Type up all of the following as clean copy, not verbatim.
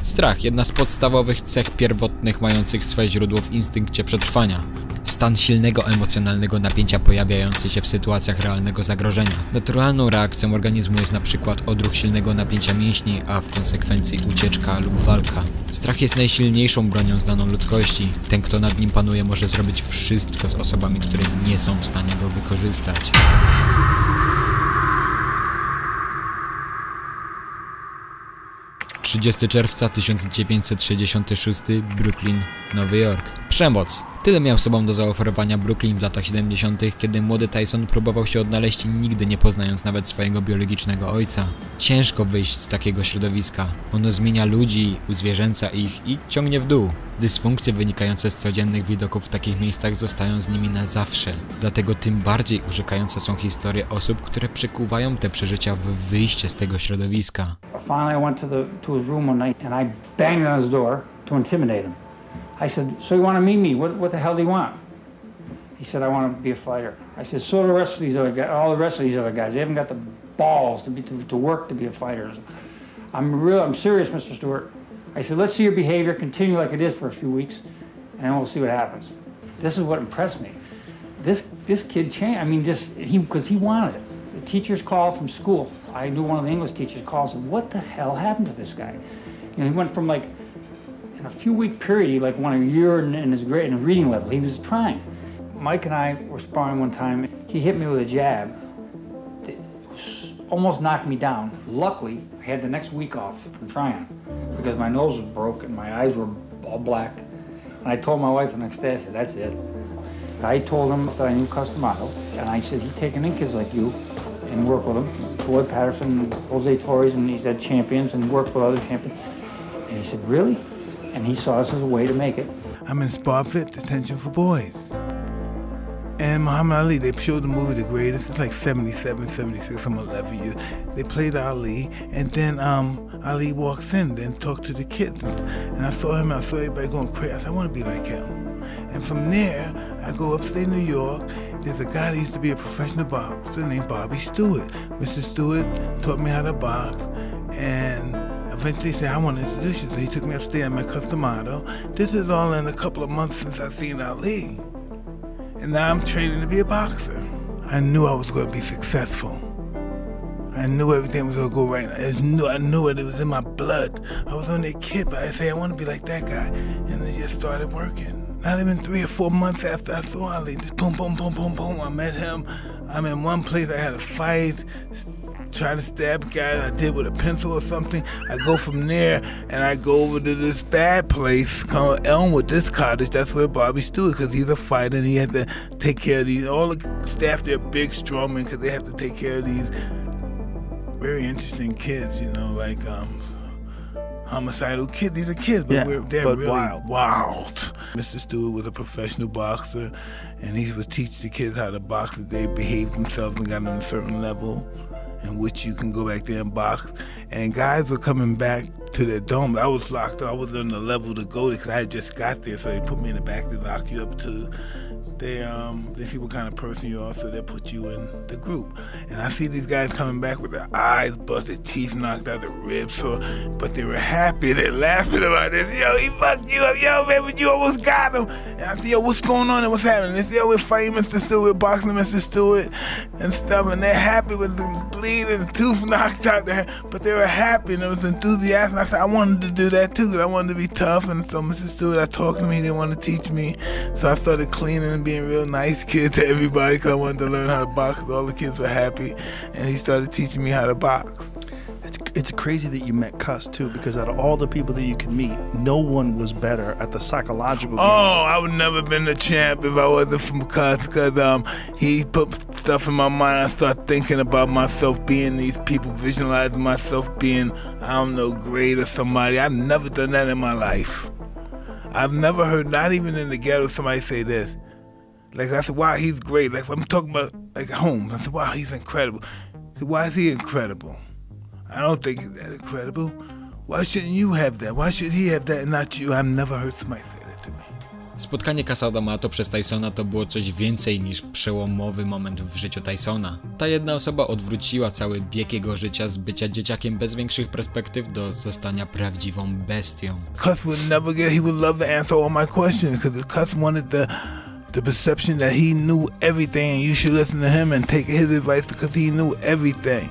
Strach, jedna z podstawowych cech pierwotnych mających swe źródło w instynkcie przetrwania. Stan silnego emocjonalnego napięcia pojawiający się w sytuacjach realnego zagrożenia. Naturalną reakcją organizmu jest na przykład odruch silnego napięcia mięśni, a w konsekwencji ucieczka lub walka. Strach jest najsilniejszą bronią znaną ludzkości. Ten, kto nad nim panuje, może zrobić wszystko z osobami, które nie są w stanie go wykorzystać. 30 czerwca 1966, Brooklyn, Nowy Jork. Przemoc. Tyle miał sobą do zaoferowania Brooklyn w latach 70., kiedy młody Tyson próbował się odnaleźć, nigdy nie poznając nawet swojego biologicznego ojca. Ciężko wyjść z takiego środowiska. Ono zmienia ludzi, uzwierzęca ich i ciągnie w dół. Dysfunkcje wynikające z codziennych widoków w takich miejscach zostają z nimi na zawsze. Dlatego tym bardziej urzekające są historie osób, które przekuwają te przeżycia w wyjście z tego środowiska. Finally I went to his room one night and I banged on his door to intimidate him. I said, "So you want to meet me? What the hell do you want?" He said, "I want to be a fighter." I said, "So the rest of these other guys, all the rest of these other guys, they haven't got the balls to work to be a fighter." I'm serious, Mr. Stewart. I said, "Let's see your behavior continue like it is for a few weeks, and then we'll see what happens." This is what impressed me. This kid changed. I mean, because he wanted it. The teachers called from school. I knew one of the English teachers called and said, "What the hell happened to this guy?" You know, he went from like, in a few-week period, he like won a year in his grade and reading level. He was trying. Mike and I were sparring one time. He hit me with a jab that almost knocked me down. Luckily, I had the next week off from trying because my nose was broke and my eyes were all black. And I told my wife the next day, I said, "That's it." I told him that I knew Customato, and I said, "He'd taken in kids like you and work with them, Floyd Patterson, Jose Torres, and he's had champions and worked with other champions." And he said, "Really?" And he saw us as a way to make it. I'm in Sparfit Detention for Boys. And Muhammad Ali, they showed the movie The Greatest. It's like 77, 76, I'm 11 years. They played Ali, and then Ali walks in and talks to the kids. And I saw him, I saw everybody going crazy. I said, I want to be like him. And from there, I go upstate New York. There's a guy that used to be a professional boxer named Bobby Stewart. Mr. Stewart taught me how to box, and eventually he said, "I want to introduce you." So he took me upstairs, I met Customato. This is all in a couple of months since I've seen Ali. And now I'm training to be a boxer. I knew I was going to be successful. I knew everything was going to go right. I knew it. It was in my blood. I was only a kid, but I said, I want to be like that guy. And it just started working. Not even 3 or 4 months after I saw Ali, just boom, boom, boom, boom, boom, I met him. I'm in one place, I had a fight, try to stab a guy I did with a pencil or something. I go from there and I go over to this bad place called Elmwood, this cottage. That's where Bobby Stewart, because he's a fighter and he had to take care of these. All the staff there are big strongmen because they have to take care of these very interesting kids, you know, like homicidal kids. These are kids, but they're really wild. Mr. Stewart was a professional boxer, and he would teach the kids how to box if they behaved themselves and got on a certain level in which you can go back there and box. And guys were coming back to their dome. I was locked up. I was on the level to go because I had just got there, so they put me in the back to lock you up to. They see what kind of person you are, so they put you in the group. And I see these guys coming back with their eyes busted, teeth knocked out, the ribs, but they were happy. They're laughing about this. Yo, he fucked you up. Yo, man, but you almost got him. And I said, yo, what's going on and what's happening? They said, yo, we're fighting Mr. Stewart, boxing Mr. Stewart and stuff. And they're happy with them bleeding, tooth knocked out there. But they were happy and it was enthusiastic. I said, I wanted to do that too because I wanted to be tough. And so Mr. Stewart, I talked to him. He didn't want to teach me. So I started cleaning and being a real nice kid to everybody because I wanted to learn how to box. All the kids were happy, and he started teaching me how to box. It's crazy that you met Cuss too, because out of all the people that you could meet, no one was better at the psychological game. I would never been the champ if I wasn't from Cuss, because he put stuff in my mind. I started thinking about myself being these people, visualizing myself being, I don't know, great or somebody. I've never done that in my life. I've never heard, not even in the ghetto, somebody say this. Like, I said, wow, he's great. Like, I'm talking about, like, Holmes. I said, wow, he's incredible. I said, why is he incredible? I don't think he's that incredible. Why shouldn't you have that? Why should he have that and not you? I've never heard somebody say that to me. Spotkanie Kaca D'Amato przez Tysona to było coś więcej niż przełomowy moment w życiu Tysona. Ta jedna osoba odwróciła cały bieg jego życia z bycia dzieciakiem bez większych perspektyw do zostania prawdziwą bestią. Kac would never get, he would love to answer all my questions because Kac wanted the perception that he knew everything and you should listen to him and take his advice because he knew everything.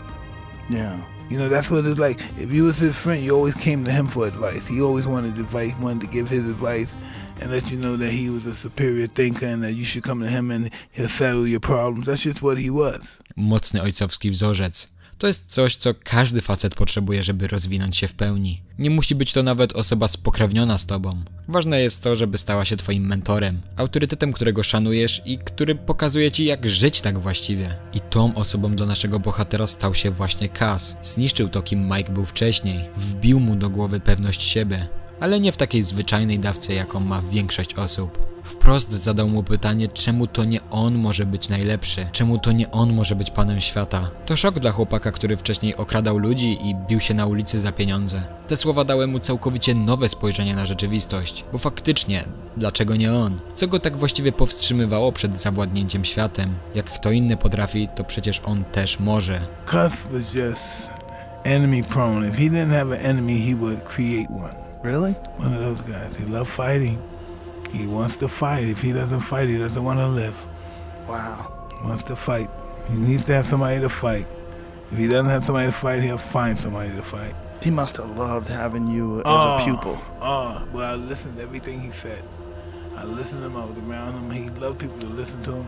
Yeah. You know, that's what it's like. If you was his friend, you always came to him for advice. He always wanted advice, wanted to give his advice and let you know that he was a superior thinker and that you should come to him and he'll settle your problems. That's just what he was. Mocny ojcowski wzorzec. To jest coś, co każdy facet potrzebuje, żeby rozwinąć się w pełni. Nie musi być to nawet osoba spokrewniona z tobą. Ważne jest to, żeby stała się twoim mentorem, autorytetem, którego szanujesz i który pokazuje ci, jak żyć tak właściwie. I tą osobą dla naszego bohatera stał się właśnie Kac. Zniszczył to, kim Mike był wcześniej. Wbił mu do głowy pewność siebie. Ale nie w takiej zwyczajnej dawce, jaką ma większość osób. Wprost zadał mu pytanie, czemu to nie on może być najlepszy, czemu to nie on może być panem świata. To szok dla chłopaka, który wcześniej okradał ludzi i bił się na ulicy za pieniądze. Te słowa dały mu całkowicie nowe spojrzenie na rzeczywistość, bo faktycznie, dlaczego nie on? Co go tak właściwie powstrzymywało przed zawładnięciem światem? Jak kto inny potrafi, to przecież on też może. Kac was just enemy prone. If he didn't have an enemy, he would create one. Really? One of those guys. He loved fighting. He wants to fight. If he doesn't fight, he doesn't want to live. Wow. He wants to fight. He needs to have somebody to fight. If he doesn't have somebody to fight, he'll find somebody to fight. He must have loved having you as a pupil. Well, I listened to everything he said. I listened to him. I was around him. He loved people to listen to him.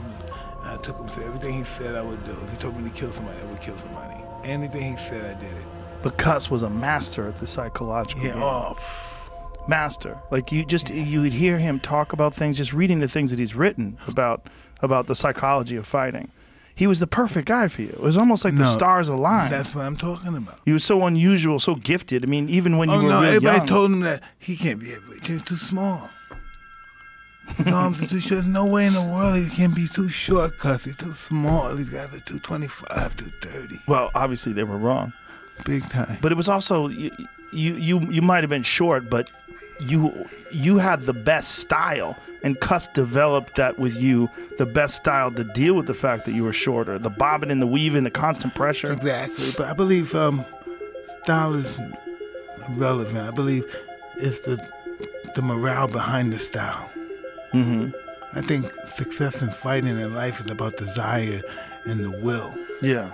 And I took him to everything he said I would do. If he told me to kill somebody, I would kill somebody. Anything he said, I did it. But Kac was a master at the psychological game. Yeah, Master. Like you would hear him talk about things, just reading the things that he's written about the psychology of fighting. He was the perfect guy for you. It was almost like the stars aligned. That's what I'm talking about. He was so unusual, so gifted. I mean, even when you were really everybody young. told him that he can't be heavyweight. He's too small. His arms are too short. There's no way in the world he can be too short, cuz he's too small. These guys are 225, 230. Well, obviously they were wrong. Big time. But it was also you might have been short, but you had the best style, and Kac developed that with you, the best style to deal with the fact that you were shorter. The bobbing and the weaving, the constant pressure. Exactly. But I believe style is relevant. I believe it's the morale behind the style. Mm-hmm. I think success in fighting in life is about desire and the will. Yeah.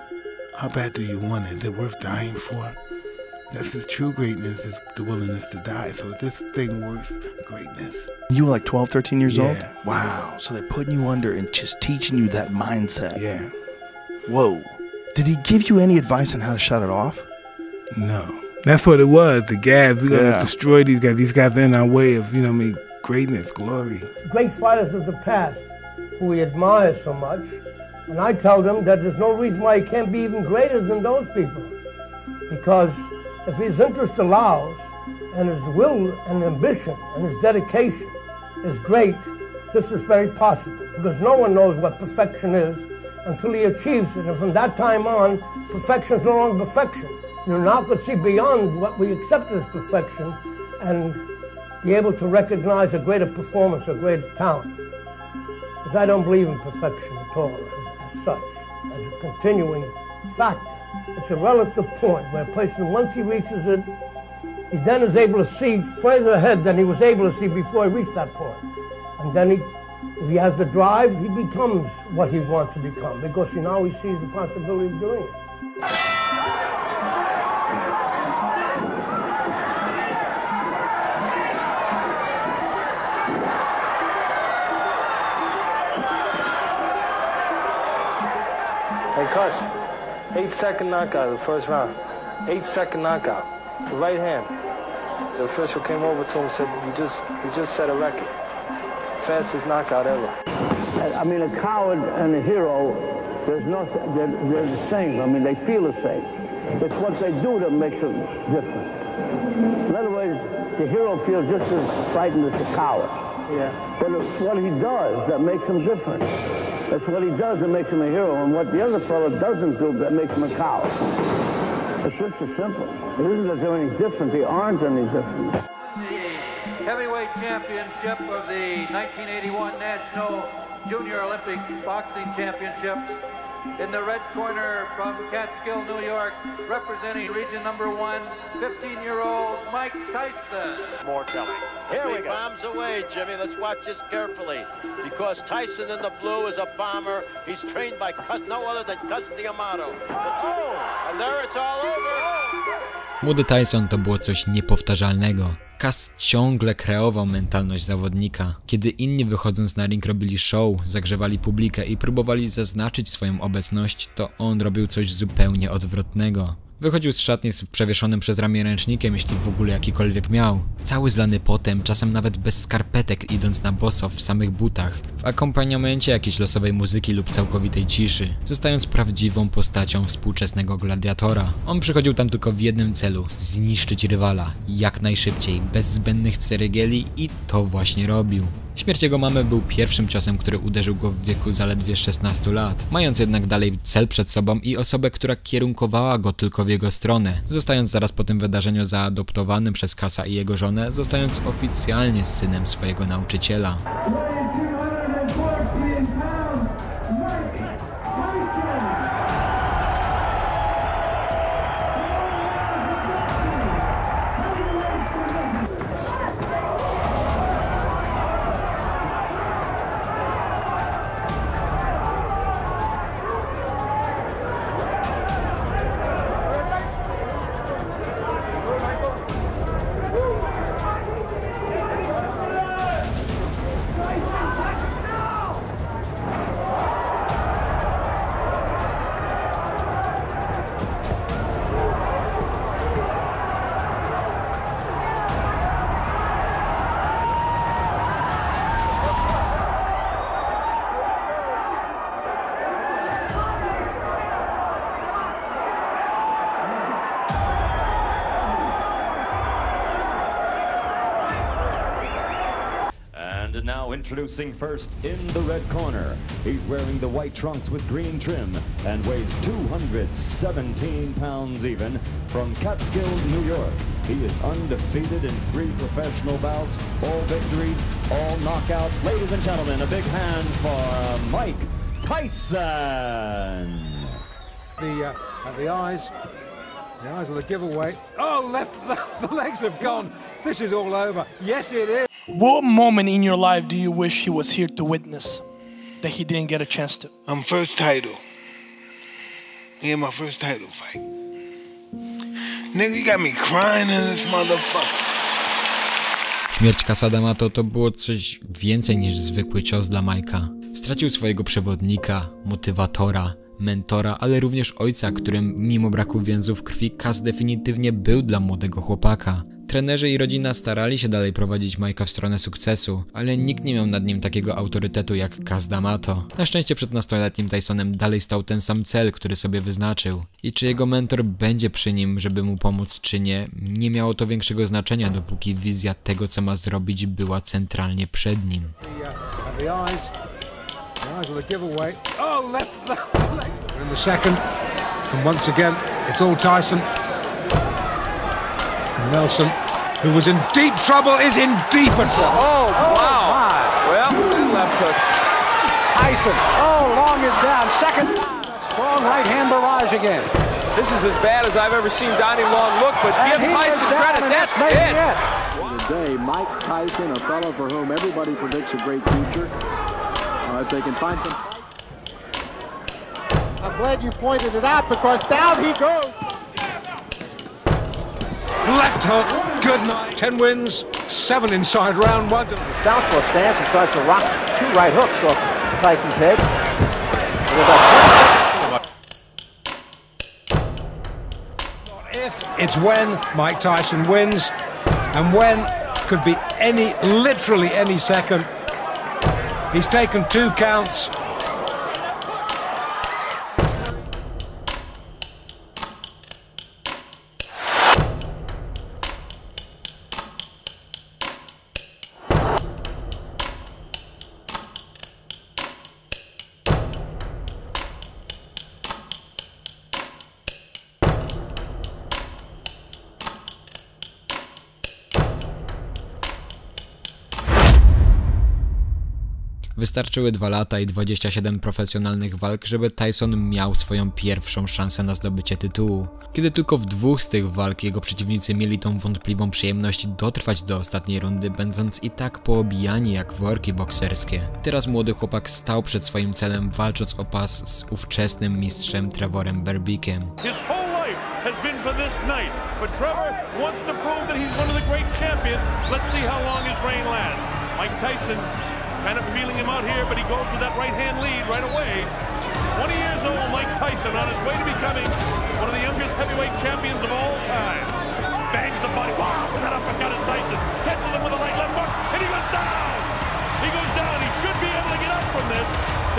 How bad do you want it? Is it worth dying for? That's his true greatness, is the willingness to die. So is this thing worth greatness? You were like 12, 13 years old? Yeah. Wow. So they're putting you under and just teaching you that mindset. Yeah. Whoa. Did he give you any advice on how to shut it off? No. That's what it was, the gas. We're going to destroy these guys. These guys are in our way of, greatness, glory. Great fighters of the past who we admire so much. And I tell them that there's no reason why he can't be even greater than those people. Because if his interest allows, and his will and ambition and his dedication is great, this is very possible. Because no one knows what perfection is until he achieves it. And from that time on, perfection is no longer perfection. You now could see beyond what we accept as perfection and be able to recognize a greater performance, a greater talent. Because I don't believe in perfection at all, as such, as a continuing factor. It's a relative point where a person, once he reaches it, he then is able to see further ahead than he was able to see before he reached that point. And then if he has the drive, he becomes what he wants to become, because now he sees the possibility of doing it. Hey, Kac, 8-second knockout of the first round. 8-second knockout. The right hand. The official came over to him and said, you just set a record. Fastest knockout ever. I mean, a coward and a hero, they're the same. I mean, they feel the same. It's what they do that makes them different. In other words, the hero feels just as frightened as the coward. Yeah. But it's what he does that makes him different. That's what he does that makes him a hero, and what the other fellow doesn't do that makes him a coward. It's just as simple. It isn't that they're any different. They aren't any different. Heavyweight heavyweight championship of the 1981 National Junior Olympic Boxing Championships. In the red corner from Catskill, New York, representing region number 1, 15-year-old Mike Tyson. More telling. Here we go. Bombs away, Jimmy. Let's watch this carefully. Because Tyson in the blue is a bomber. He's trained by no other than Amato. And there it's all over. Młody Tyson to było coś niepowtarzalnego. Kac ciągle kreował mentalność zawodnika. Kiedy inni wychodząc na ring robili show, zagrzewali publikę i próbowali zaznaczyć swoją obecność, to on robił coś zupełnie odwrotnego. Wychodził z szatni z przewieszonym przez ramię ręcznikiem, jeśli w ogóle jakikolwiek miał. Cały zlany potem, czasem nawet bez skarpetek, idąc na boso w samych butach, w akompaniamencie jakiejś losowej muzyki lub całkowitej ciszy, zostając prawdziwą postacią współczesnego gladiatora. On przychodził tam tylko w jednym celu: zniszczyć rywala, jak najszybciej, bez zbędnych ceregieli, i to właśnie robił. Śmierć jego mamy był pierwszym ciosem, który uderzył go w wieku zaledwie 16 lat, mając jednak dalej cel przed sobą i osobę, która kierunkowała go tylko w jego stronę, zostając zaraz po tym wydarzeniu zaadoptowanym przez Kaca i jego żonę, zostając oficjalnie synem swojego nauczyciela. Now introducing first in the red corner. He's wearing the white trunks with green trim and weighs 217 pounds even. From Catskill, New York, he is undefeated in 3 professional bouts, all victories, all knockouts. Ladies and gentlemen, a big hand for Mike Tyson. The eyes are the giveaway. Oh, the legs have gone. This is all over. Yes, it is. What moment in your life do you wish he was here to witness that he didn't get a chance to? First title. Yeah, my first title fight. Nigga, you got me crying in this motherfucker. Śmierć Kaca D'Amato to było coś więcej niż zwykły cios dla Mike'a. Stracił swojego przewodnika, motywatora, mentora, ale również ojca, którym mimo braku więzów krwi Kac definitywnie był dla młodego chłopaka. Trenerzy i rodzina starali się dalej prowadzić Mike'a w stronę sukcesu, ale nikt nie miał nad nim takiego autorytetu jak Kac D'Amato. Na szczęście przed nastoletnim Tysonem dalej stał ten sam cel, który sobie wyznaczył. I czy jego mentor będzie przy nim, żeby mu pomóc, czy nie, nie miało to większego znaczenia, dopóki wizja tego, co ma zrobić, była centralnie przed nim. Nelson, who was in deep trouble, is in deeper trouble. Oh, wow. Well, that left hook. Tyson, long is down. Second time. Strong right hand barrage again. This is as bad as I've ever seen Donnie Long look, but give Tyson credit. That's it. Today, Mike Tyson, a fellow for whom everybody predicts a great future. If they can find some... I'm glad you pointed it out because down he goes. Left hook, good night. 10 wins, 7 inside round 1. The southpaw stance and tries to rock 2 right hooks off Tyson's head. If, it's when Mike Tyson wins, and when could be literally any second. He's taken 2 counts. Wystarczyły 2 lata i 27 profesjonalnych walk, żeby Tyson miał swoją pierwszą szansę na zdobycie tytułu. Kiedy tylko w 2 z tych walk jego przeciwnicy mieli tą wątpliwą przyjemność dotrwać do ostatniej rundy, będąc i tak poobijani jak worki bokserskie. Teraz młody chłopak stał przed swoim celem, walcząc o pas z ówczesnym mistrzem Trevorem Berbickiem. Has been for this night, but Trevor wants to prove that he's one of the great champions. Let's see how long his reign lasts. Mike Tyson kind of feeling him out here, but he goes with that right-hand lead right away. 20 years old, Mike Tyson on his way to becoming one of the youngest heavyweight champions of all time. Bangs the body, wow, with that uppercut is Tyson. Catches him with a right left hook, and he goes down. He goes down, he should be able to get up from this.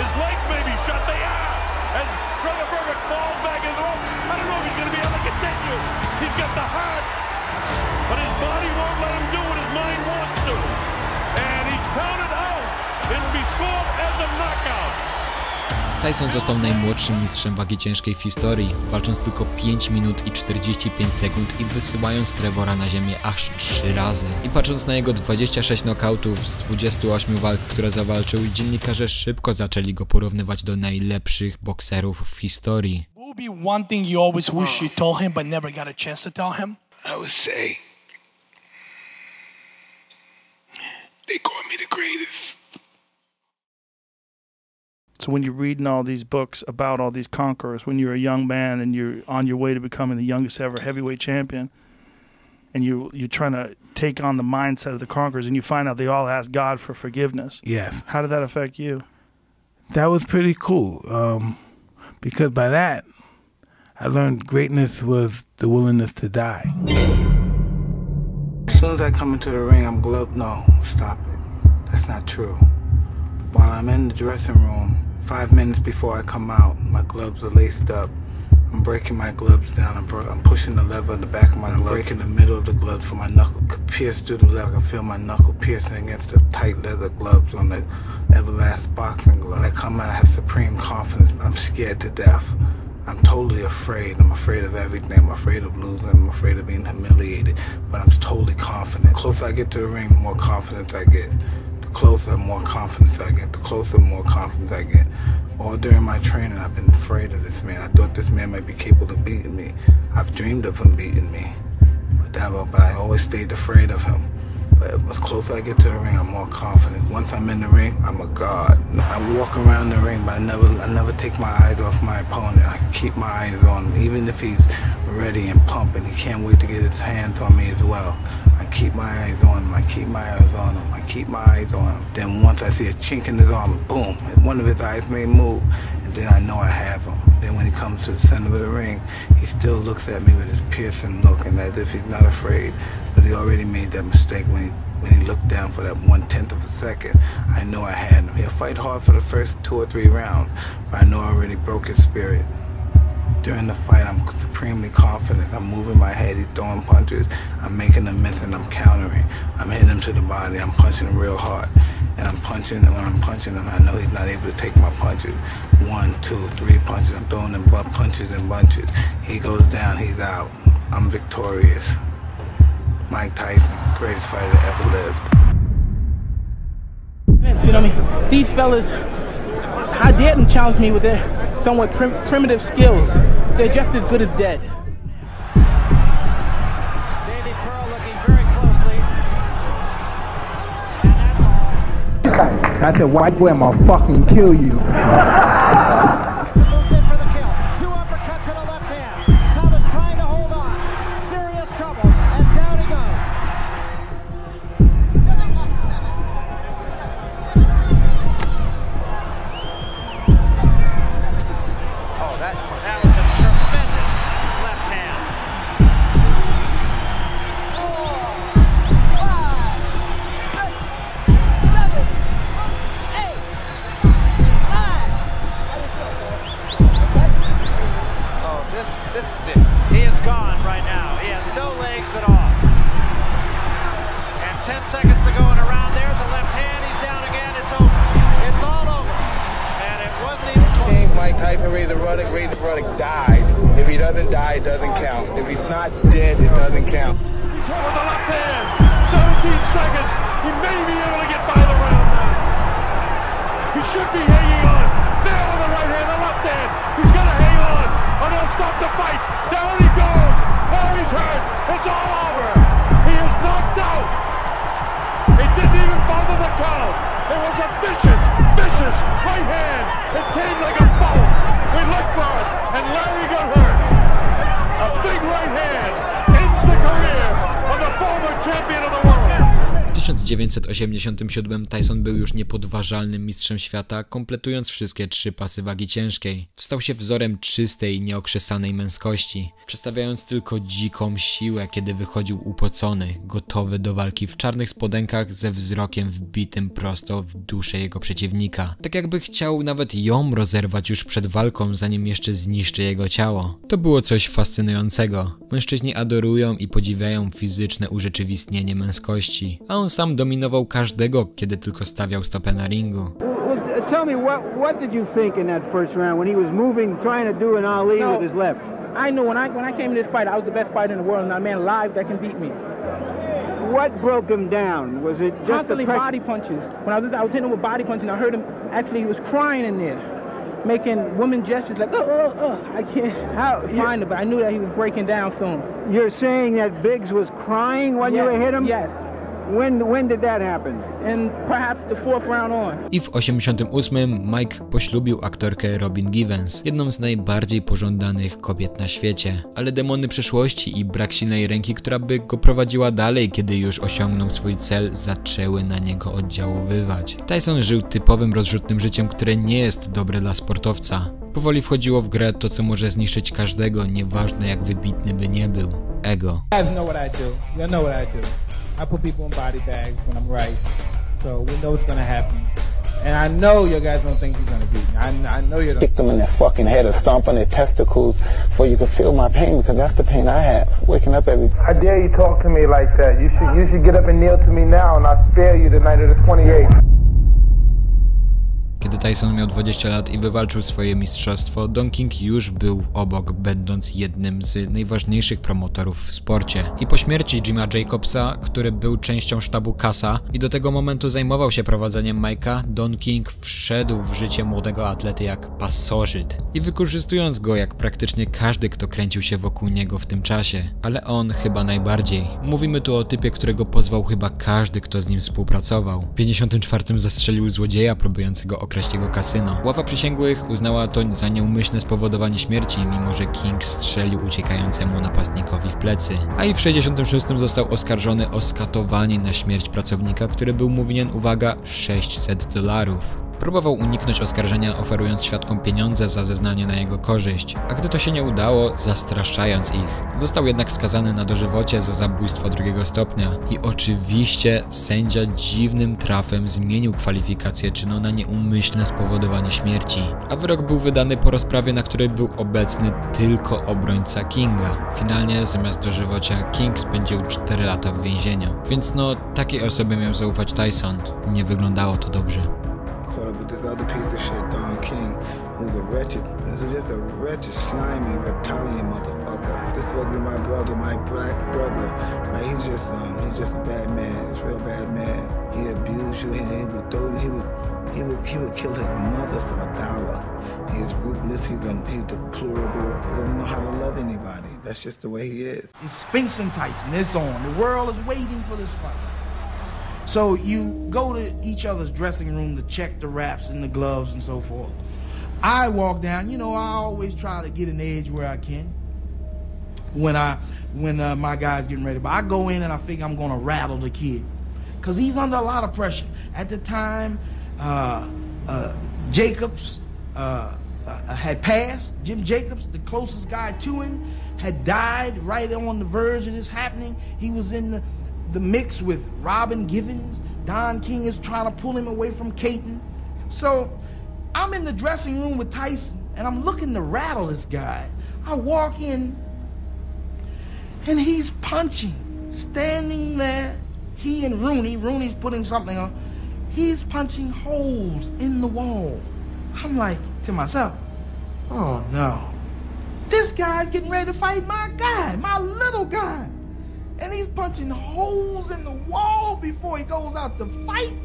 His legs may be shut, they are. As Trevor Berbick falls back in the rope, I don't know if he's going to be able to continue. He's got the heart, but his body won't let him do what his mind wants to. And he's counted out. It'll be scored as a knockout. Tyson został najmłodszym mistrzem wagi ciężkiej w historii, walcząc tylko 5 minut i 45 sekund i wysyłając Trevora na ziemię aż 3 razy. I patrząc na jego 26 knockoutów z 28 walk, które zawalczył, dziennikarze szybko zaczęli go porównywać do najlepszych bokserów w historii. What would be one thing you always wish you told him but never got a chance to tell him? I would say, they call me the greatest. So when you're reading all these books about all these conquerors, when you're a young man and you're on your way to becoming the youngest ever heavyweight champion, and you're trying to take on the mindset of the conquerors, and you find out they all ask God for forgiveness. Yes. How did that affect you? That was pretty cool, because by that, I learned greatness was the willingness to die. As soon as I come into the ring, I'm gloved. No, stop it. That's not true. While I'm in the dressing room, 5 minutes before I come out, my gloves are laced up. I'm breaking my gloves down. I'm pushing the lever in the back of my glove, breaking the middle of the gloves for my knuckle could pierce through the leather. I feel my knuckle piercing against the tight leather gloves on the everlasting boxing glove. When I come out, I have supreme confidence, but I'm scared to death. I'm totally afraid. I'm afraid of everything. I'm afraid of losing. I'm afraid of being humiliated. But I'm totally confident. The closer I get to the ring, the more confidence I get. The closer, more confidence I get. The closer, more confidence I get. All during my training, I've been afraid of this man. I thought this man might be capable of beating me. I've dreamed of him beating me. But I always stayed afraid of him. But as closer I get to the ring, I'm more confident. Once I'm in the ring, I'm a god. I walk around the ring, but I never take my eyes off my opponent. I keep my eyes on him, even if he's ready and pumping. He can't wait to get his hands on me as well. I keep my eyes on him. I keep my eyes on him. I keep my eyes on him. Then once I see a chink in his arm, boom, one of his eyes may move, and then I know I have him. Then when he comes to the center of the ring, he still looks at me with his piercing look, and as if he's not afraid. But he already made that mistake when he looked down for that 1/10 of a second. I know I had him. He'll fight hard for the first 2 or 3 rounds, but I know I already broke his spirit. During the fight, I'm supremely confident. I'm moving my head, he's throwing punches. I'm making him miss and I'm countering. I'm hitting him to the body, I'm punching him real hard. And I'm punching, and when I'm punching him, I know he's not able to take my punches. 1, 2, 3 punches. I'm throwing him punches and bunches. He goes down, he's out. I'm victorious. Mike Tyson, greatest fighter ever lived. You know what I mean? These fellas, I dare them challenge me with their somewhat primitive skills. They're just as good as dead. Davey Pearl looking very closely. And that's all. I said, white boy, I'm gonna fucking kill you. This is it. He is gone right now. He has no legs at all. And 10 seconds to go in a round. There's a left hand. He's down again. It's over. It's all over. And it wasn't even close. King Mike Tyson, Razor Ruddock died. If he doesn't die, it doesn't count. If he's not dead, it doesn't count. He's hit with the left hand. 17 seconds. He may be able to get by the round now. He should be hanging on. Nail with the right hand, the left hand. He's going to hang on. Or they'll stop the fight. Down he goes. Oh, he's hurt. It's all over. He is knocked out. He didn't even bother the count. It was a vicious, vicious right hand. It came like a bolt. We looked for it, and Larry got hurt. A big right hand ends the career of the former champion of the world. W 1987 Tyson był już niepodważalnym mistrzem świata, kompletując wszystkie 3 pasy wagi ciężkiej. Stał się wzorem czystej, nieokrzesanej męskości, przedstawiając tylko dziką siłę, kiedy wychodził upocony, gotowy do walki w czarnych spodenkach ze wzrokiem wbitym prosto w duszę jego przeciwnika. Tak jakby chciał nawet ją rozerwać już przed walką, zanim jeszcze zniszczy jego ciało. To było coś fascynującego. Mężczyźni adorują i podziwiają fizyczne urzeczywistnienie męskości, a on sam dominował każdego, kiedy tylko stawiał stopę na ringu. Tell me, what did you think in that first round when he was moving, trying to do an Ali with his left? I knew when I came to this fight, I was the best fighter in the world, and not a man alive that can beat me. What broke him down? Was it just constantly body punches? When I was hitting him with body punches, and I heard him, actually he was crying in there, making woman gestures like, I can't find it, but I knew that he was breaking down soon. You're saying that Biggs was crying when you hit him? Yes. When did that happen? And perhaps the 4th round on. I w 88 Mike poślubił aktorkę Robin Givens, jedną z najbardziej pożądanych kobiet na świecie. Ale demony przeszłości i brak silnej ręki, która by go prowadziła dalej, kiedy już osiągnął swój cel, zaczęły na niego oddziaływać. Tyson żył typowym rozrzutnym życiem, które nie jest dobre dla sportowca. Powoli wchodziło w grę to, co może zniszczyć każdego, nieważne jak wybitny by nie był. Ego. I put people in body bags when I'm right, so we know what's gonna happen. And I know you guys don't think he's gonna beat me. I know you don't. Kick them in their fucking head or stomp on their testicles so you can feel my pain, because that's the pain I have, waking up every day. I dare you talk to me like that. You should get up and kneel to me now, and I'll spare you the night of the 28th. Kiedy Tyson miał 20 lat i wywalczył swoje mistrzostwo, Don King już był obok, będąc jednym z najważniejszych promotorów w sporcie. I po śmierci Jima Jacobsa, który był częścią sztabu Kaca i do tego momentu zajmował się prowadzeniem Mike'a, Don King wszedł w życie młodego atlety jak pasożyt. I wykorzystując go jak praktycznie każdy, kto kręcił się wokół niego w tym czasie. Ale on chyba najbardziej. Mówimy tu o typie, którego pozwał chyba każdy, kto z nim współpracował. W 54 zastrzelił złodzieja próbującego okraść jego kasyno. Ława przysięgłych uznała to za nieumyślne spowodowanie śmierci, mimo że King strzelił uciekającemu napastnikowi w plecy. A i w 66 został oskarżony o skatowanie na śmierć pracownika, który był mu winien, uwaga, $600. Próbował uniknąć oskarżenia, oferując świadkom pieniądze za zeznanie na jego korzyść, a gdy to się nie udało, zastraszając ich. Został jednak skazany na dożywocie za zabójstwo 2. stopnia i oczywiście sędzia dziwnym trafem zmienił kwalifikację czynu na nieumyślne spowodowanie śmierci, a wyrok był wydany po rozprawie, na której był obecny tylko obrońca Kinga. Finalnie zamiast dożywocia King spędził 4 lata w więzieniu, więc no takiej osobie miał zaufać Tyson. Nie wyglądało to dobrze. With this other piece of shit, Don King, who's just a wretched, slimy, reptilian motherfucker. This supposed to be my brother, my black brother. Right? He's just a bad man. He's a real bad man. He abused you, and he would throw you. He would kill his mother for $1. He's ruthless. He's deplorable. He doesn't know how to love anybody. That's just the way he is. It's Spinks and Tyson. It's on. The world is waiting for this fight. So you go to each other's dressing room to check the wraps and the gloves and so forth. I walk down, I always try to get an edge where I can when my guy's getting ready. But I go in and I think I'm gonna rattle the kid because he's under a lot of pressure. At the time, Jacobs had passed. Jim Jacobs, the closest guy to him, had died right on the verge of this happening. He was in the mix with Robin Givens. Don King is trying to pull him away from Caton. So I'm in the dressing room with Tyson and I'm looking to rattle this guy. I walk in and he's punching, standing there. He and Rooney's putting something on. He's punching holes in the wall. I'm like to myself, oh no. This guy's getting ready to fight my guy, my little guy. And he's punching holes in the wall before he goes out to fight?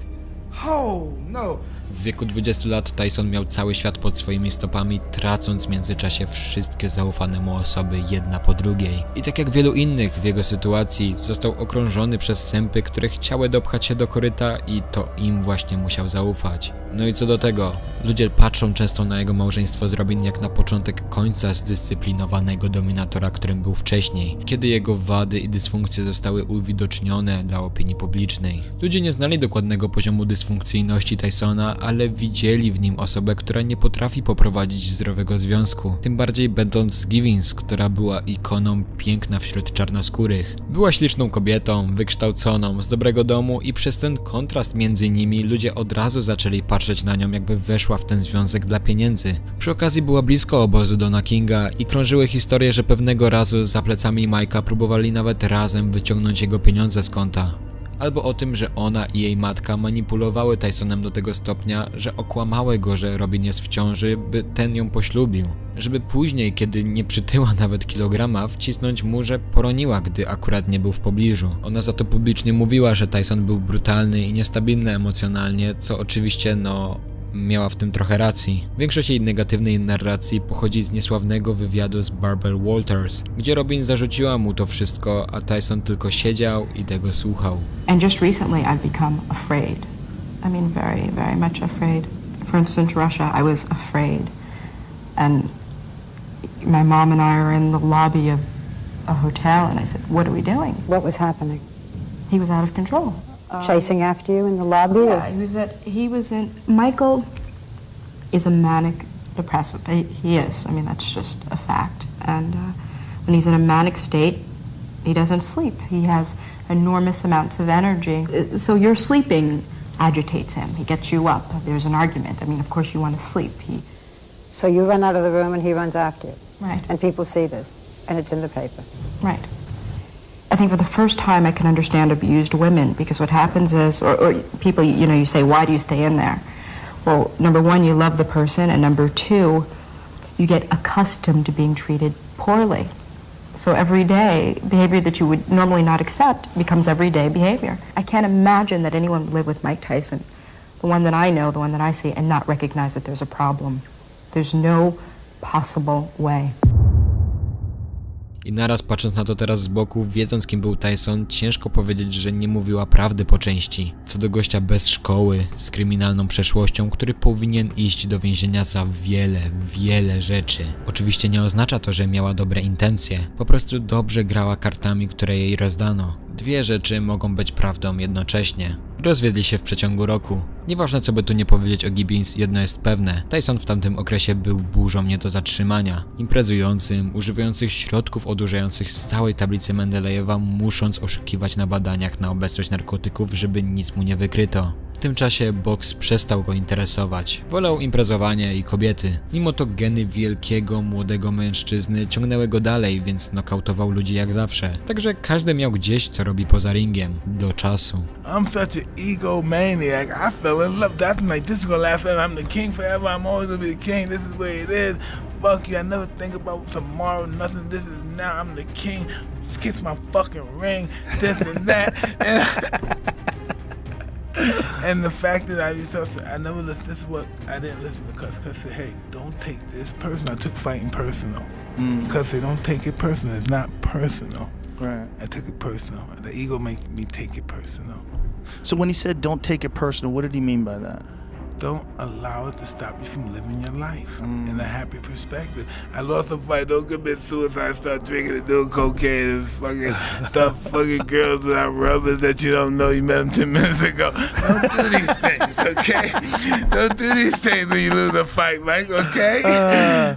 Oh, no. W wieku 20 lat Tyson miał cały świat pod swoimi stopami, tracąc w międzyczasie wszystkie zaufane mu osoby jedna po drugiej. I tak jak wielu innych w jego sytuacji, został okrążony przez sępy, które chciały dopchać się do koryta i to im właśnie musiał zaufać. No i co do tego, ludzie patrzą często na jego małżeństwo z Robin jak na początek końca zdyscyplinowanego dominatora, którym był wcześniej, kiedy jego wady i dysfunkcje zostały uwidocznione dla opinii publicznej. Ludzie nie znali dokładnego poziomu dysfunkcyjności Tysona, ale widzieli w nim osobę, która nie potrafi poprowadzić zdrowego związku. Tym bardziej będąc Givens, która była ikoną piękna wśród czarnoskórych. Była śliczną kobietą, wykształconą, z dobrego domu i przez ten kontrast między nimi ludzie od razu zaczęli patrzeć na nią, jakby weszła w ten związek dla pieniędzy. Przy okazji była blisko obozu Dona Kinga i krążyły historie, że pewnego razu za plecami Mike'a próbowali nawet razem wyciągnąć jego pieniądze z konta. Albo o tym, że ona i jej matka manipulowały Tysonem do tego stopnia, że okłamały go, że Robin jest w ciąży, by ten ją poślubił. Żeby później, kiedy nie przytyła nawet kilograma, wcisnąć mu, że poroniła, gdy akurat nie był w pobliżu. Ona za to publicznie mówiła, że Tyson był brutalny i niestabilny emocjonalnie, co oczywiście miała w tym trochę racji. Większość jej negatywnej narracji pochodzi z niesławnego wywiadu z Barbara Walters, gdzie Robin zarzuciła mu to wszystko, a Tyson tylko siedział i tego słuchał. And just recently I've become afraid. I mean very, very much afraid. For instance, Russia, I was afraid. And my mom and I were in the lobby of a hotel and I said, what are we doing? What was happening? He was out of control. Chasing after you in the lobby? Yeah, Michael is a manic depressive. He is. I mean, that's just a fact. And when he's in a manic state, he doesn't sleep. He has enormous amounts of energy. So your sleeping agitates him. He gets you up. There's an argument. I mean, of course you want to sleep. So you run out of the room and he runs after you? Right. And people see this, and it's in the paper? Right. I think for the first time I can understand abused women, because what happens is, or people, you say, why do you stay in there? Well, number one, you love the person, and number two, you get accustomed to being treated poorly. So every day, behavior that you would normally not accept becomes everyday behavior. I can't imagine that anyone would live with Mike Tyson, the one that I know, the one that I see, and not recognize that there's a problem. There's no possible way. I naraz patrząc na to teraz z boku, wiedząc kim był Tyson, ciężko powiedzieć, że nie mówiła prawdy po części. Co do gościa bez szkoły, z kryminalną przeszłością, który powinien iść do więzienia za wiele rzeczy. Oczywiście nie oznacza to, że miała dobre intencje, po prostu dobrze grała kartami, które jej rozdano. Dwie rzeczy mogą być prawdą jednocześnie. Rozwiedli się w przeciągu roku. Nieważne co by tu nie powiedzieć o Gibbons, jedno jest pewne. Tyson w tamtym okresie był burzą nie do zatrzymania. Imprezującym, używających środków odurzających z całej tablicy Mendelejewa, musząc oszukiwać na badaniach na obecność narkotyków, żeby nic mu nie wykryto. W tym czasie boks przestał go interesować. Wolał imprezowanie i kobiety. Mimo to geny wielkiego, młodego mężczyzny ciągnęły go dalej, więc nokautował ludzi jak zawsze. Także każdy miał gdzieś co robi poza ringiem. Do czasu. I'm such an egomaniac. I fell in love. That's like, this is gonna last forever. I'm the king forever. I'm always gonna be the king. This is where it is. Fuck you. I never think about tomorrow. Nothing. This is now. I'm the king. Just kiss my fucking ring. This and that. And the fact that I never listened, this is what I didn't listen to Cuz. Cuz said, hey, don't take this personal. I took fighting personal. Because they don't take it personal. It's not personal. Right. I took it personal. The ego made me take it personal. So when he said don't take it personal, what did he mean by that? Don't allow it to stop you from living your life in a happy perspective. I lost a fight, don't commit suicide, start drinking and doing cocaine and fucking start fucking girls without rubbers that you don't know you met them 10 minutes ago. Don't do these things, okay? Don't do these things when you lose a fight, Mike, okay?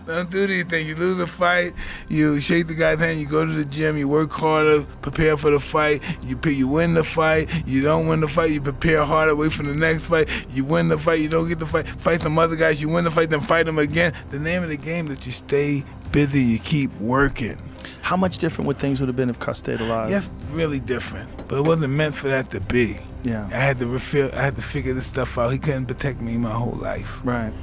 Don't do these things. You lose a fight, you shake the guy's hand, you go to the gym, you work harder, prepare for the fight, you win the fight, you don't win the fight, you prepare harder, wait for the next fight, you win the fight, you don't get the fight some other guys, you win the fight, then fight them again. The name of the game that you stay busy, you keep working. How much different would things would have been if Cus stayed alive? Yes, really different, but it wasn't meant for that to be. Yeah. I had to figure this stuff out. He couldn't protect me my whole life. Right.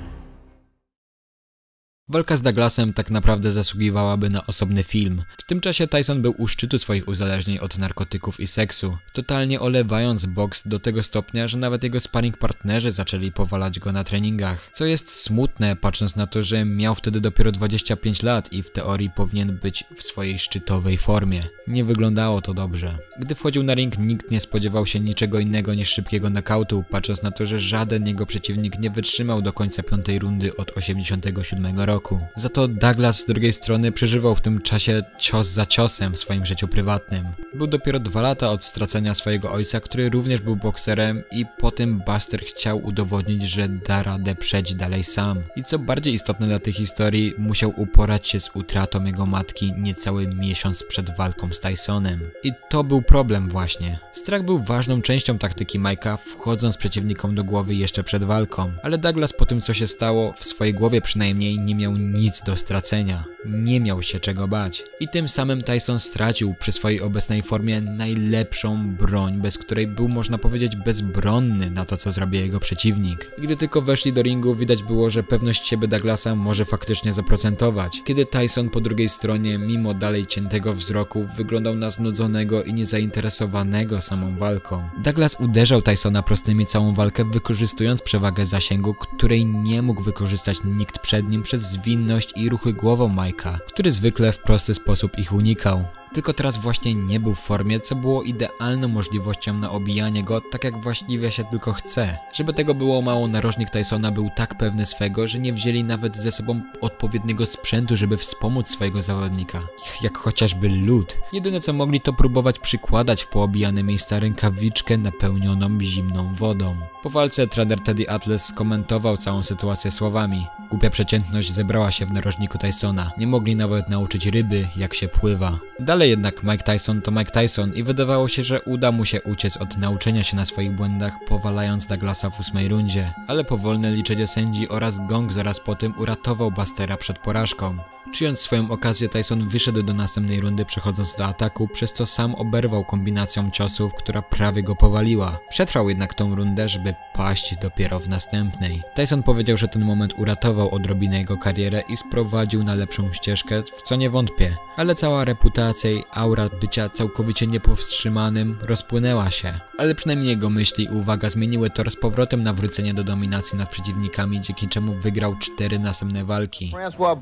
Walka z Douglasem tak naprawdę zasługiwałaby na osobny film. W tym czasie Tyson był u szczytu swoich uzależnień od narkotyków i seksu, totalnie olewając boks do tego stopnia, że nawet jego sparring partnerzy zaczęli powalać go na treningach. Co jest smutne, patrząc na to, że miał wtedy dopiero 25 lat i w teorii powinien być w swojej szczytowej formie. Nie wyglądało to dobrze. Gdy wchodził na ring, nikt nie spodziewał się niczego innego niż szybkiego knockoutu, patrząc na to, że żaden jego przeciwnik nie wytrzymał do końca 5. rundy od 1987 roku. Za to Douglas z drugiej strony przeżywał w tym czasie cios za ciosem w swoim życiu prywatnym. Był dopiero 2 lata od stracenia swojego ojca, który również był bokserem, i po tym Buster chciał udowodnić, że da radę przejść dalej sam. I co bardziej istotne dla tej historii, musiał uporać się z utratą jego matki niecały miesiąc przed walką z Tysonem. I to był problem właśnie. Strach był ważną częścią taktyki Mike'a, wchodząc przeciwnikom do głowy jeszcze przed walką. Ale Douglas po tym, co się stało, w swojej głowie przynajmniej nie miał nic do stracenia. Nie miał się czego bać. I tym samym Tyson stracił przy swojej obecnej formie najlepszą broń, bez której był, można powiedzieć, bezbronny na to, co zrobi jego przeciwnik. I gdy tylko weszli do ringu, widać było, że pewność siebie Douglasa może faktycznie zaprocentować. Kiedy Tyson po drugiej stronie, mimo dalej ciętego wzroku, wyglądał na znudzonego i niezainteresowanego samą walką. Douglas uderzał Tysona prostymi całą walkę, wykorzystując przewagę zasięgu, której nie mógł wykorzystać nikt przed nim przez zwinność i ruchy głową Mike'a, który zwykle w prosty sposób ich unikał. Tylko teraz właśnie nie był w formie, co było idealną możliwością na obijanie go tak, jak właściwie się tylko chce. Żeby tego było mało, narożnik Tysona był tak pewny swego, że nie wzięli nawet ze sobą odpowiedniego sprzętu, żeby wspomóc swojego zawodnika, jak chociażby lód. Jedyne co mogli, to próbować przykładać w poobijane miejsca rękawiczkę napełnioną zimną wodą. Po walce trener Teddy Atlas skomentował całą sytuację słowami: głupia przeciętność zebrała się w narożniku Tysona. Nie mogli nawet nauczyć ryby, jak się pływa. Dalej jednak Mike Tyson to Mike Tyson i wydawało się, że uda mu się uciec od nauczenia się na swoich błędach, powalając Douglasa w 8. rundzie. Ale powolne liczenie sędzi oraz gong zaraz po tym uratował Bustera przed porażką. Czując swoją okazję, Tyson wyszedł do następnej rundy, przechodząc do ataku, przez co sam oberwał kombinacją ciosów, która prawie go powaliła. Przetrwał jednak tą rundę, żeby paść dopiero w następnej. Tyson powiedział, że ten moment uratował odrobinę jego karierę i sprowadził na lepszą ścieżkę, w co nie wątpię. Ale cała reputacja i aura bycia całkowicie niepowstrzymanym rozpłynęła się. Ale przynajmniej jego myśli i uwaga zmieniły tor z powrotem na wrócenie do dominacji nad przeciwnikami, dzięki czemu wygrał 4 następne walki. François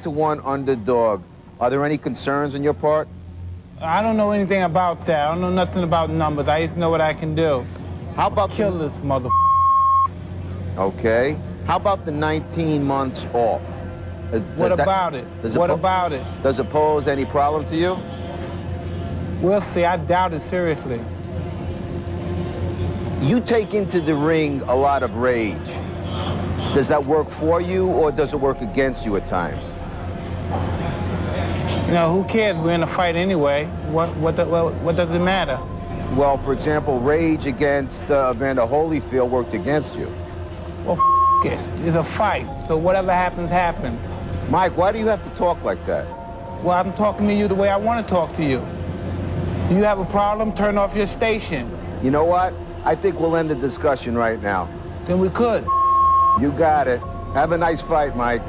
6-1 underdog. Are there any concerns on your part? I don't know anything about that. I don't know nothing about numbers. I just know what I can do. How about kill this mother? Okay. How about the 19 months off? What about it? What about it? Does it pose any problem to you? We'll see. I doubt it seriously. You take into the ring a lot of rage. Does that work for you, or does it work against you at times? You know, who cares? We're in a fight anyway. What does it matter? Well, for example, rage against Evander Holyfield worked against you. Well, it. It's a fight, so whatever happens, happens. Mike, why do you have to talk like that? Well, I'm talking to you the way I want to talk to you. Do you have a problem? Turn off your station. You know what? I think we'll end the discussion right now. Then we could. You got it. Have a nice fight, Mike.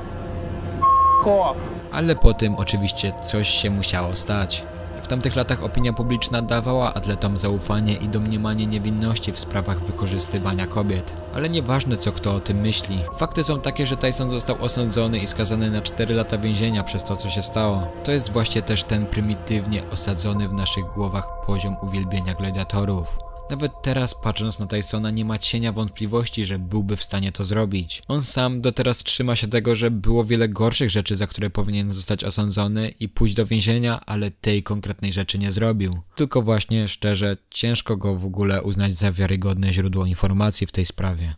Off. Ale po tym oczywiście coś się musiało stać. W tamtych latach opinia publiczna dawała atletom zaufanie i domniemanie niewinności w sprawach wykorzystywania kobiet. Ale nieważne co kto o tym myśli. Fakty są takie, że Tyson został osądzony i skazany na 4 lata więzienia przez to, co się stało. To jest właśnie też ten prymitywnie osadzony w naszych głowach poziom uwielbienia gladiatorów. Nawet teraz, patrząc na Tysona, nie ma cienia wątpliwości, że byłby w stanie to zrobić. On sam do teraz trzyma się tego, że było wiele gorszych rzeczy, za które powinien zostać osądzony i pójść do więzienia, ale tej konkretnej rzeczy nie zrobił. Tylko właśnie, szczerze, ciężko go w ogóle uznać za wiarygodne źródło informacji w tej sprawie.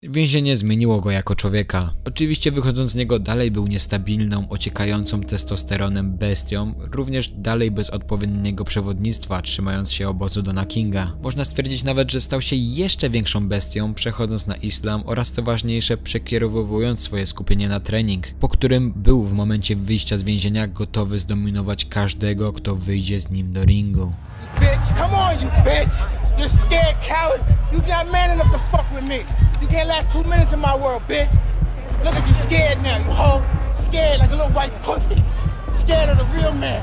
Więzienie zmieniło go jako człowieka. Oczywiście wychodząc z niego dalej był niestabilną, ociekającą testosteronem bestią, również dalej bez odpowiedniego przewodnictwa, trzymając się obozu Dona Kinga. Można stwierdzić nawet, że stał się jeszcze większą bestią, przechodząc na islam oraz co ważniejsze, przekierowując swoje skupienie na trening, po którym był w momencie wyjścia z więzienia gotowy zdominować każdego, kto wyjdzie z nim do ringu. Bitch, come on, you bitch! You're scared coward. You got man enough to fuck with me. You can't last 2 minutes in my world, bitch. Look at you scared now, you hoe. Scared like a little white pussy. Scared of the real man.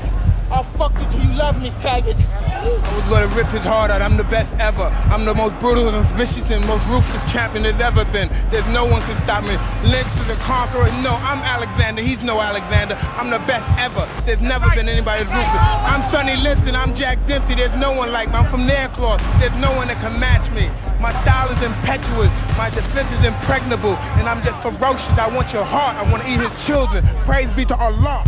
I'll fuck you till you love me, faggot. I was gonna rip his heart out. I'm the best ever. I'm the most brutal and vicious and most ruthless champion there's ever been. There's no one can stop me. Lynch is a conqueror. No, I'm Alexander. He's no Alexander. I'm the best ever. There's never been anybody as ruthless. I'm Sonny Liston. I'm Jack Dempsey. There's no one like me. I'm from Nairclaw. There's no one that can match me. My style is impetuous. My defense is impregnable. And I'm just ferocious. I want your heart. I want to eat his children. Praise be to Allah.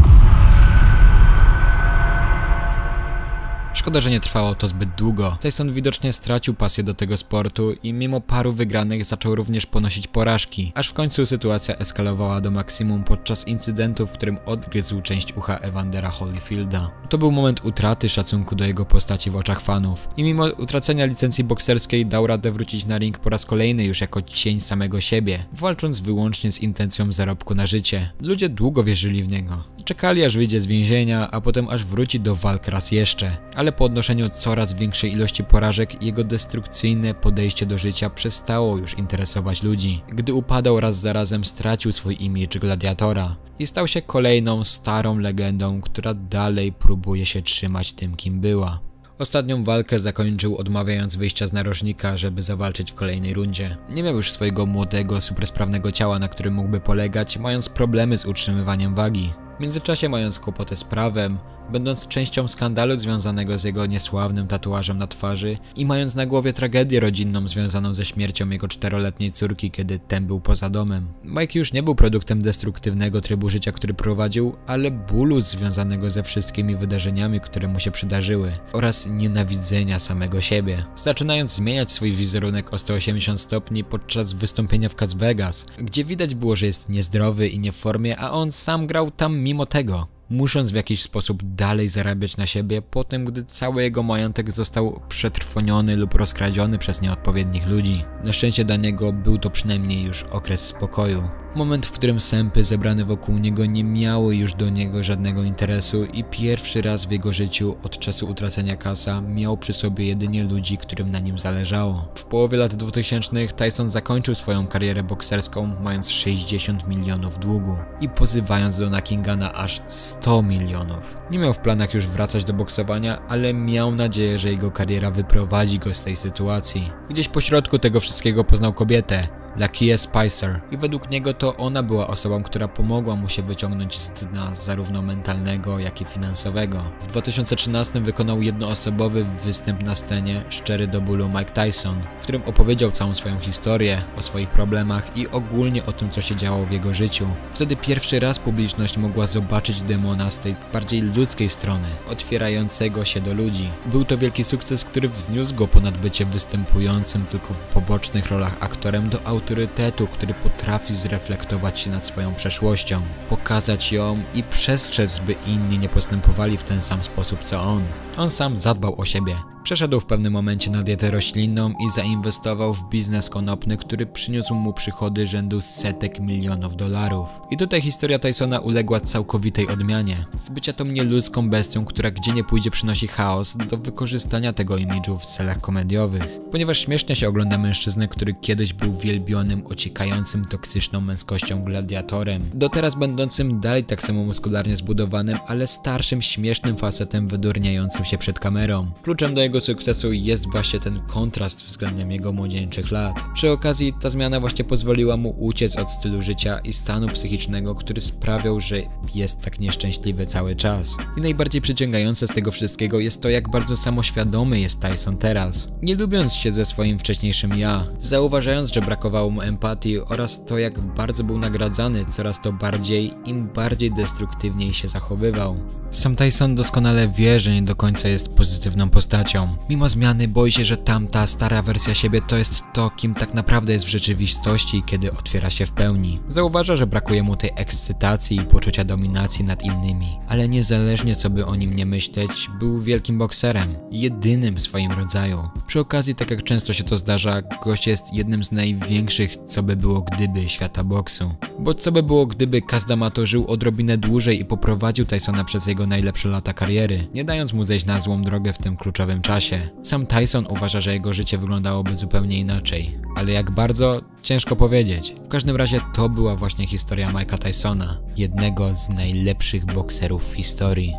Szkoda, że nie trwało to zbyt długo. Tyson widocznie stracił pasję do tego sportu i mimo paru wygranych zaczął również ponosić porażki, aż w końcu sytuacja eskalowała do maksimum podczas incydentu, w którym odgryzł część ucha Evandera Holyfielda. To był moment utraty szacunku do jego postaci w oczach fanów i mimo utracenia licencji bokserskiej dał radę wrócić na ring po raz kolejny już jako cień samego siebie, walcząc wyłącznie z intencją zarobku na życie. Ludzie długo wierzyli w niego. Czekali aż wyjdzie z więzienia, a potem aż wróci do walk raz jeszcze. Ale po odnoszeniu coraz większej ilości porażek jego destrukcyjne podejście do życia przestało już interesować ludzi. Gdy upadał raz za razem stracił swój imidż gladiatora i stał się kolejną starą legendą, która dalej próbuje się trzymać tym, kim była. Ostatnią walkę zakończył odmawiając wyjścia z narożnika, żeby zawalczyć w kolejnej rundzie. Nie miał już swojego młodego, supersprawnego ciała, na którym mógłby polegać, mając problemy z utrzymywaniem wagi. W międzyczasie mając kłopoty z prawem, będąc częścią skandalu związanego z jego niesławnym tatuażem na twarzy i mając na głowie tragedię rodzinną związaną ze śmiercią jego 4-letniej córki, kiedy ten był poza domem. Mike już nie był produktem destruktywnego trybu życia, który prowadził, ale bólu związanego ze wszystkimi wydarzeniami, które mu się przydarzyły oraz nienawidzenia samego siebie. Zaczynając zmieniać swój wizerunek o 180 stopni podczas wystąpienia w Kac Vegas, gdzie widać było, że jest niezdrowy i nie w formie, a on sam grał tam mimo tego. Musząc w jakiś sposób dalej zarabiać na siebie po tym, gdy cały jego majątek został przetrwoniony lub rozkradziony przez nieodpowiednich ludzi. Na szczęście dla niego był to przynajmniej już okres spokoju. Moment, w którym sępy zebrane wokół niego nie miały już do niego żadnego interesu i pierwszy raz w jego życiu od czasu utracenia Kaca miał przy sobie jedynie ludzi, którym na nim zależało. W połowie lat 2000 Tyson zakończył swoją karierę bokserską mając 60 milionów długu i pozywając Dona Kinga na aż 100 milionów. Nie miał w planach już wracać do boksowania, ale miał nadzieję, że jego kariera wyprowadzi go z tej sytuacji. Gdzieś pośrodku tego wszystkiego poznał kobietę, Lakia Spicer, i według niego to ona była osobą, która pomogła mu się wyciągnąć z dna zarówno mentalnego, jak i finansowego. W 2013 wykonał jednoosobowy występ na scenie Szczery do bólu Mike Tyson, w którym opowiedział całą swoją historię, o swoich problemach i ogólnie o tym, co się działo w jego życiu. Wtedy pierwszy raz publiczność mogła zobaczyć demona z tej bardziej ludzkiej strony, otwierającego się do ludzi. Był to wielki sukces, który wzniósł go ponad bycie występującym tylko w pobocznych rolach aktorem do autorytetu, który potrafi zreflektować się nad swoją przeszłością, pokazać ją i przestrzec, by inni nie postępowali w ten sam sposób co on. On sam zadbał o siebie. Przeszedł w pewnym momencie na dietę roślinną i zainwestował w biznes konopny, który przyniósł mu przychody rzędu setek milionów dolarów. I tutaj historia Tysona uległa całkowitej odmianie. Z bycia tą nieludzką bestią, która gdzie nie pójdzie przynosi chaos, do wykorzystania tego imidżu w celach komediowych. Ponieważ śmiesznie się ogląda mężczyznę, który kiedyś był wielbionym, ociekającym toksyczną męskością gladiatorem, do teraz będącym dalej tak samo muskularnie zbudowanym, ale starszym, śmiesznym facetem wydurniającym się przed kamerą. Kluczem do jego sukcesu jest właśnie ten kontrast względem jego młodzieńczych lat. Przy okazji ta zmiana właśnie pozwoliła mu uciec od stylu życia i stanu psychicznego, który sprawiał, że jest tak nieszczęśliwy cały czas. I najbardziej przyciągające z tego wszystkiego jest to, jak bardzo samoświadomy jest Tyson teraz. Nie lubiąc się ze swoim wcześniejszym ja, zauważając, że brakowało mu empatii oraz to, jak bardzo był nagradzany coraz to bardziej, im bardziej destruktywniej się zachowywał. Sam Tyson doskonale wie, że nie do końca jest pozytywną postacią. Mimo zmiany boi się, że tamta stara wersja siebie to jest to, kim tak naprawdę jest w rzeczywistości, kiedy otwiera się w pełni. Zauważa, że brakuje mu tej ekscytacji i poczucia dominacji nad innymi. Ale niezależnie co by o nim nie myśleć, był wielkim bokserem. Jedynym w swoim rodzaju. Przy okazji, tak jak często się to zdarza, gość jest jednym z największych co by było gdyby świata boksu. Bo co by było gdyby Kac żył odrobinę dłużej i poprowadził Tysona przez jego najlepsze lata kariery, nie dając mu zejść na złą drogę w tym kluczowym czasie. Sam Tyson uważa, że jego życie wyglądałoby zupełnie inaczej, ale jak bardzo, ciężko powiedzieć. W każdym razie to była właśnie historia Mike'a Tysona, jednego z najlepszych bokserów w historii.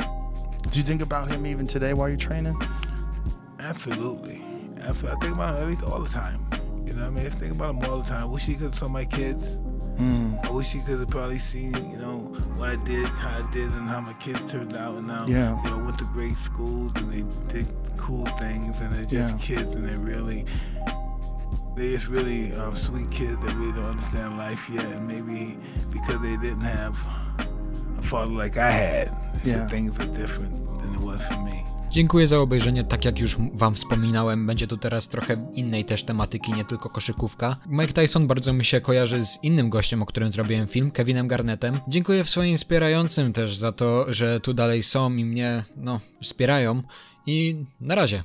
Do you think about him even today while you're training? Absolutely. I think about him everything all the time. You know what I mean? I think about him all the time. I wish he could have saw my kids. I wish he could have probably seen, you know, what I did, how I did, and how my kids turned out. And now they went to great schools and they did cool things, and they're just kids, and they're just really sweet kids that really don't understand life yet. And maybe because they didn't have a father like I had, so things are different than it was for me. Dziękuję za obejrzenie, tak jak już wam wspominałem, będzie tu teraz trochę innej też tematyki, nie tylko koszykówka. Mike Tyson bardzo mi się kojarzy z innym gościem, o którym zrobiłem film, Kevinem Garnettem. Dziękuję swoim wspierającym też za to, że tu dalej są i mnie, wspierają. I na razie.